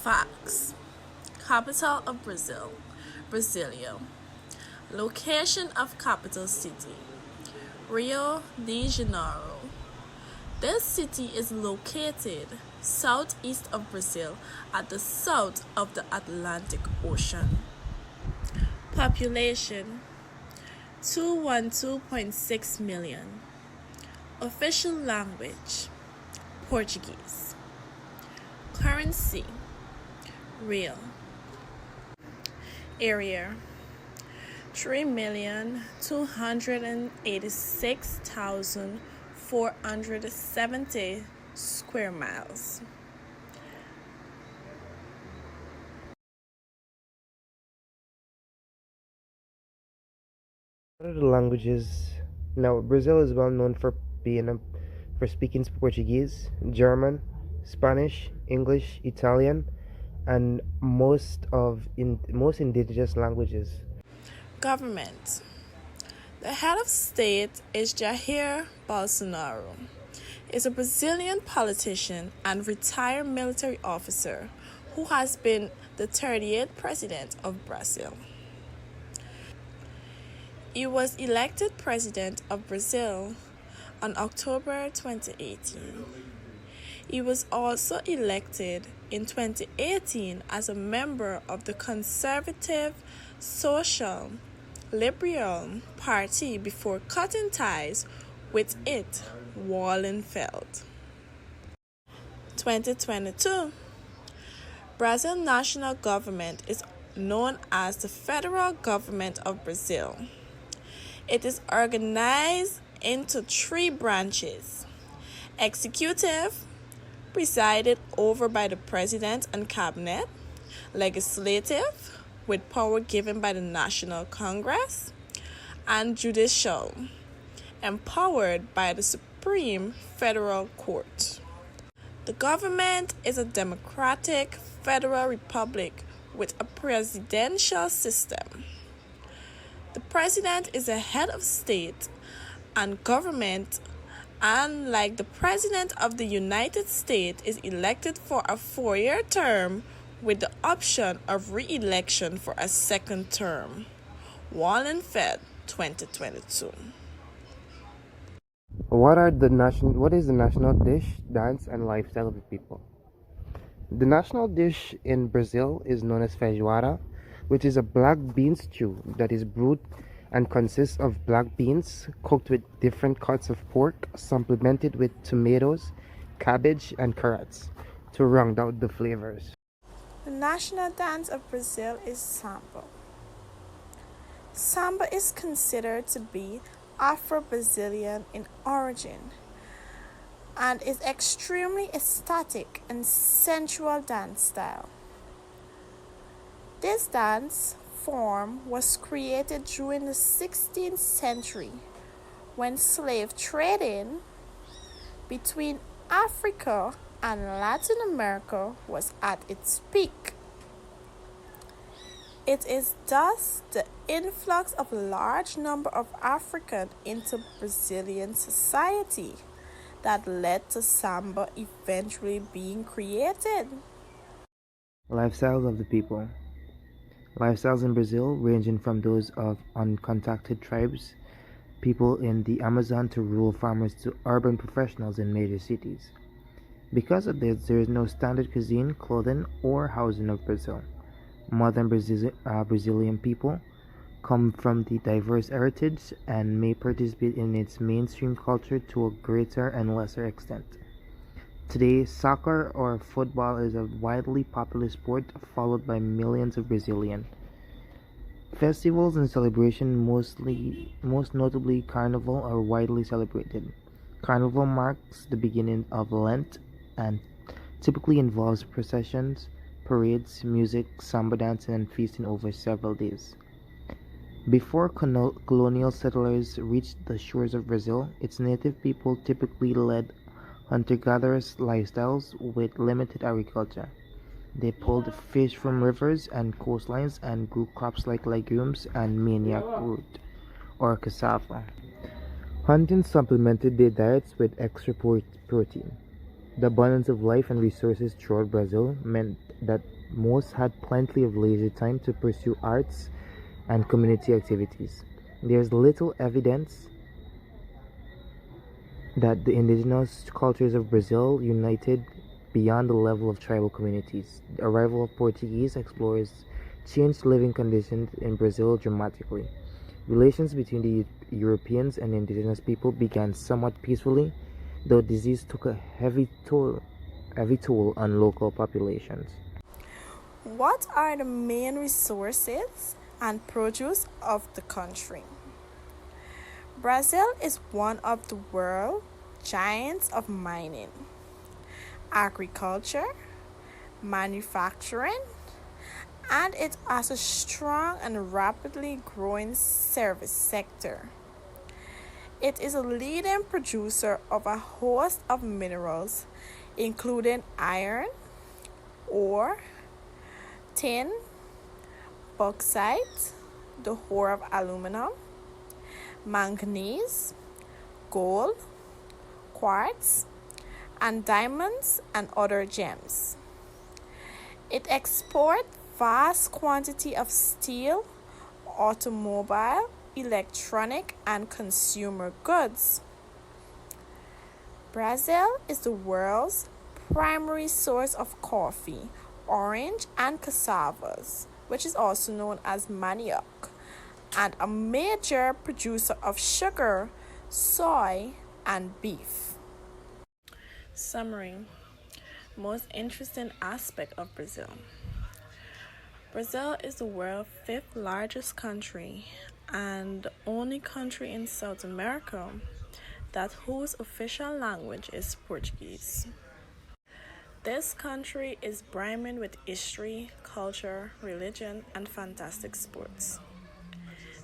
Facts. Capital of Brazil, Brasilia. Location of capital city, Rio de Janeiro. This city is located southeast of Brazil at the south of the Atlantic Ocean. Population 212.6 million. Official language Portuguese. Currency Real. Area 3,286,470 square miles. What are the languages? Now, Brazil is well known for for speaking Portuguese, German, Spanish, English, Italian, and most indigenous languages. Government. The head of state is Jair Bolsonaro. Is a Brazilian politician and retired military officer who has been the 38th president of Brazil. He was elected president of Brazil on October 2018. He was also elected in 2018 as a member of the Conservative Social Liberal Party before cutting ties with it Wallenfeld. 2022. Brazil national government is known as the Federal Government of Brazil. It is organized into three branches: executive, presided over by the president and cabinet; legislative, with power given by the National Congress; and judicial, empowered by the Supreme Federal Court. The government is a democratic federal republic with a presidential system. The president is the head of state and government, and like the president of the United States, is elected for a 4-year term with the option of re-election for a second term. Wallenfeld, 2022. What is the national dish, dance, and lifestyle of the people? The national dish in Brazil is known as feijoada, which is a black bean stew that is brewed and consists of black beans cooked with different cuts of pork, supplemented with tomatoes, cabbage, and carrots to round out the flavors. The national dance of Brazil is samba. Samba is considered to be Afro-Brazilian in origin and is extremely ecstatic and sensual dance style. This dance form was created during the 16th century when slave trading between Africa and Latin America was at its peak. It is thus the influx of a large number of Africans into Brazilian society that led to samba eventually being created. Lifestyles of the people. Lifestyles in Brazil ranging from those of uncontacted tribes, people in the Amazon, to rural farmers to urban professionals in major cities. Because of this, there is no standard cuisine, clothing, or housing of Brazil. Modern Brazilian people come from the diverse heritage and may participate in its mainstream culture to a greater and lesser extent. Today, soccer or football is a widely popular sport followed by millions of Brazilians. Festivals and celebrations, most notably Carnival, are widely celebrated. Carnival marks the beginning of Lent and typically involves processions, parades, music, samba dancing, and feasting over several days. Before colonial settlers reached the shores of Brazil, its native people typically led hunter-gatherers lifestyles with limited agriculture. They pulled fish from rivers and coastlines and grew crops like legumes and manioc root or cassava. Hunting supplemented their diets with extra protein. The abundance of life and resources throughout Brazil meant that most had plenty of leisure time to pursue arts and community activities. There's little evidence that the indigenous cultures of Brazil united beyond the level of tribal communities. The arrival of Portuguese explorers changed living conditions in Brazil dramatically. Relations between the Europeans and indigenous people began somewhat peacefully, though disease took a heavy toll on local populations. What are the main resources and produce of the country? Brazil is one of the world giants of mining, agriculture, manufacturing, and it has a strong and rapidly growing service sector. It is a leading producer of a host of minerals, including iron, ore, tin, bauxite, the ore of aluminum, manganese, gold, quartz, and diamonds and other gems. It exports vast quantity of steel, automobile, electronic, and consumer goods. Brazil is the world's primary source of coffee, orange, and cassavas, which is also known as manioc, and a major producer of sugar, soy, and beef. Summary. Most interesting aspect of Brazil. Brazil is the world's fifth largest country and the only country in South America that whose official language is Portuguese. This country is brimming with history, culture, religion, and fantastic sports.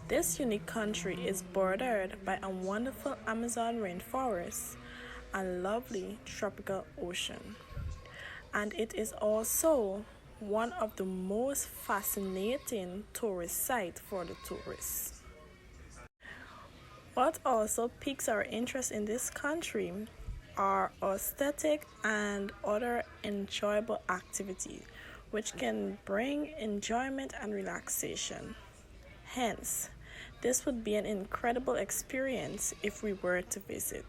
This unique country is bordered by a wonderful Amazon rainforest and lovely tropical ocean. And it is also one of the most fascinating tourist sites for the tourists. What also piques our interest in this country are aesthetic and other enjoyable activities which can bring enjoyment and relaxation. Hence, this would be an incredible experience if we were to visit.